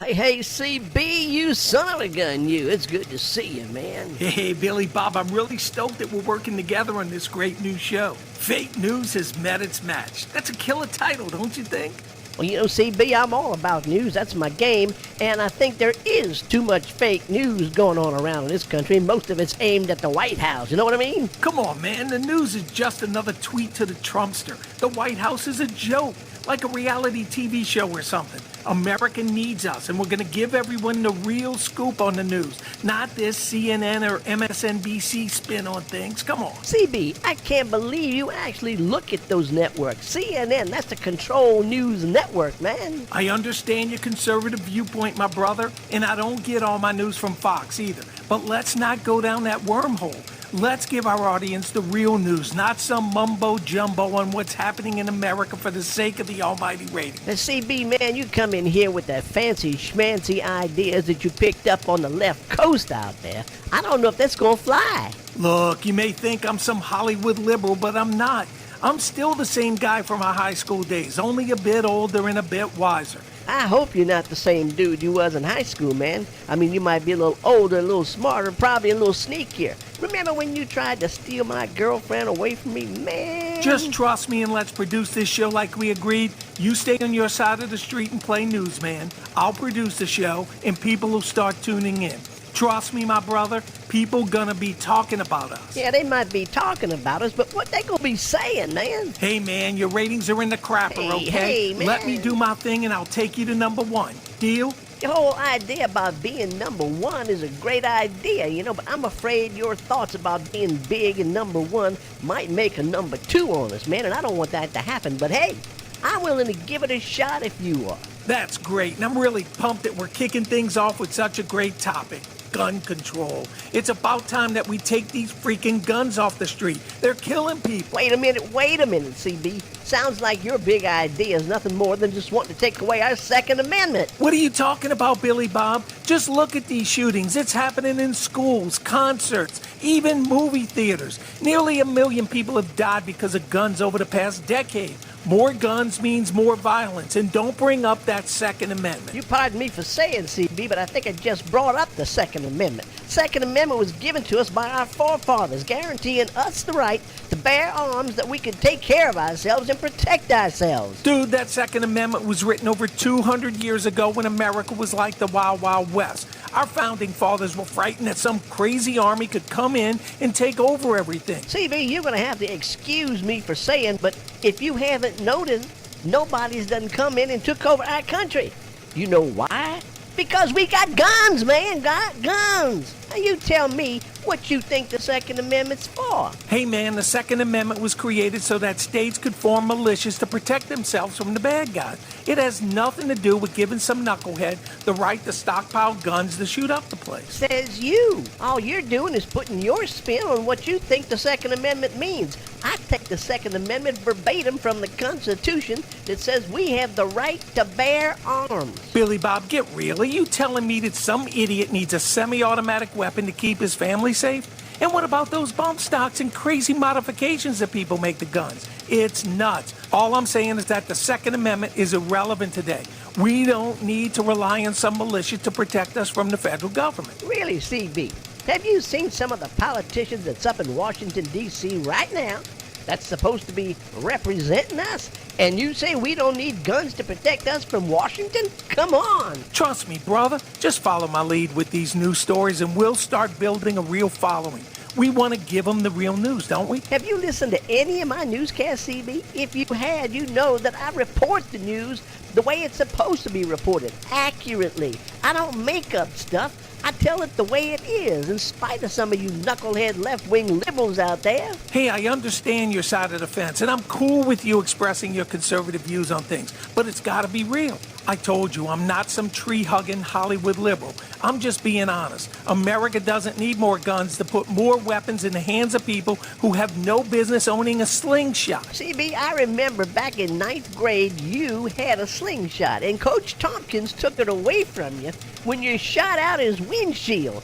Hey, CB, you son of a gun, you. It's good to see you, man. Hey, Billy Bob, I'm really stoked that we're working together on this great new show. Fake news has met its match. That's a killer title, don't you think? Well, CB, I'm all about news. That's my game. And I think there is too much fake news going on around in this country. Most of it's aimed at the White House. You know what I mean? Come on, man. The news is just another tweet to the Trumpster. The White House is a joke, like a reality TV show or something. America needs us, and we're going to give everyone the real scoop on the news, not this CNN or MSNBC spin on things. Come on. CB, I can't believe you actually look at those networks. CNN, that's the control news network, man. I understand your conservative viewpoint, my brother, and I don't get all my news from Fox either. But let's not go down that wormhole. Let's give our audience the real news, not some mumbo-jumbo on what's happening in America for the sake of the almighty ratings. Now, CB, man, you come in here with that fancy schmancy ideas that you picked up on the left coast out there. I don't know if that's gonna fly. Look, you may think I'm some Hollywood liberal, but I'm not. I'm still the same guy from our high school days, only a bit older and a bit wiser. I hope you're not the same dude you was in high school, man. I mean, you might be a little older, a little smarter, probably a little sneakier. Remember when you tried to steal my girlfriend away from me, man? Just trust me and let's produce this show like we agreed. You stay on your side of the street and play newsman. I'll produce the show and people will start tuning in. Trust me, my brother, people gonna be talking about us. Yeah, they might be talking about us, but what they gonna be saying, man? Hey, man, your ratings are in the crapper, okay? Hey, man. Let me do my thing and I'll take you to #1. Deal? The whole idea about being #1 is a great idea, but I'm afraid your thoughts about being big and #1 might make a #2 on us, man, and I don't want that to happen. But hey, I'm willing to give it a shot if you are. That's great, and I'm really pumped that we're kicking things off with such a great topic. Gun control. It's about time that we take these freaking guns off the street. They're killing people. Wait a minute, CB. Sounds like your big idea is nothing more than just wanting to take away our Second Amendment. What are you talking about, Billy Bob? Just look at these shootings. It's happening in schools, concerts, even movie theaters. Nearly 1 million people have died because of guns over the past decade. More guns means more violence, and don't bring up that Second Amendment. You pardon me for saying, CB, but I think I just brought up the Second Amendment. Second Amendment was given to us by our forefathers, guaranteeing us the right to bear arms that we could take care of ourselves and protect ourselves. Dude, that Second Amendment was written over 200 years ago when America was like the Wild Wild West. Our founding fathers were frightened that some crazy army could come in and take over everything. CB, you're going to have to excuse me for saying, but if you haven't noticed, nobody's done come in and took over our country. You know why? Because we got guns, man, got guns. Now you tell me what you think the Second Amendment's for. Hey man, the Second Amendment was created so that states could form militias to protect themselves from the bad guys. It has nothing to do with giving some knucklehead the right to stockpile guns to shoot up the place. Says you. All you're doing is putting your spin on what you think the Second Amendment means. I take the Second Amendment verbatim from the Constitution that says we have the right to bear arms. Billy Bob, get real. Are you telling me that some idiot needs a semi-automatic weapon to keep his family safe? And what about those bump stocks and crazy modifications that people make to guns? It's nuts. All I'm saying is that the Second Amendment is irrelevant today. We don't need to rely on some militia to protect us from the federal government. Really, CB? Have you seen some of the politicians that's up in Washington, D.C. right now that's supposed to be representing us? And you say we don't need guns to protect us from Washington? Come on. Trust me, brother. Just follow my lead with these news stories and we'll start building a real following. We want to give them the real news, don't we? Have you listened to any of my newscasts, CB? If you had, you know that I report the news the way it's supposed to be reported, accurately. I don't make up stuff. I tell it the way it is, in spite of some of you knucklehead left-wing liberals out there. Hey, I understand your side of the fence, and I'm cool with you expressing your conservative views on things, but it's got to be real. I told you, I'm not some tree-hugging Hollywood liberal. I'm just being honest. America doesn't need more guns to put more weapons in the hands of people who have no business owning a slingshot. CB, I remember back in 9th grade, you had a slingshot, and Coach Tompkins took it away from you when you shot out his windshield.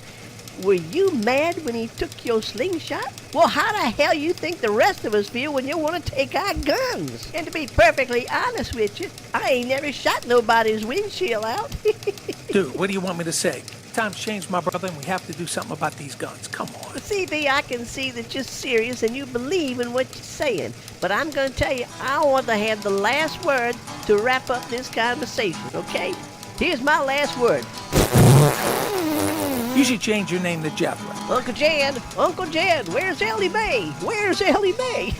Were you mad when he took your slingshot? Well, how the hell you think the rest of us feel when you want to take our guns? And to be perfectly honest with you, I ain't never shot nobody's windshield out. Dude, what do you want me to say? Time's changed, my brother, and we have to do something about these guns. Come on. See, V, I can see that you're serious and you believe in what you're saying. But I'm going to tell you, I want to have the last word to wrap up this conversation, okay? Here's my last word. You should change your name to Jethro. Uncle Jed, where's Ellie Mae? Where's Ellie Mae?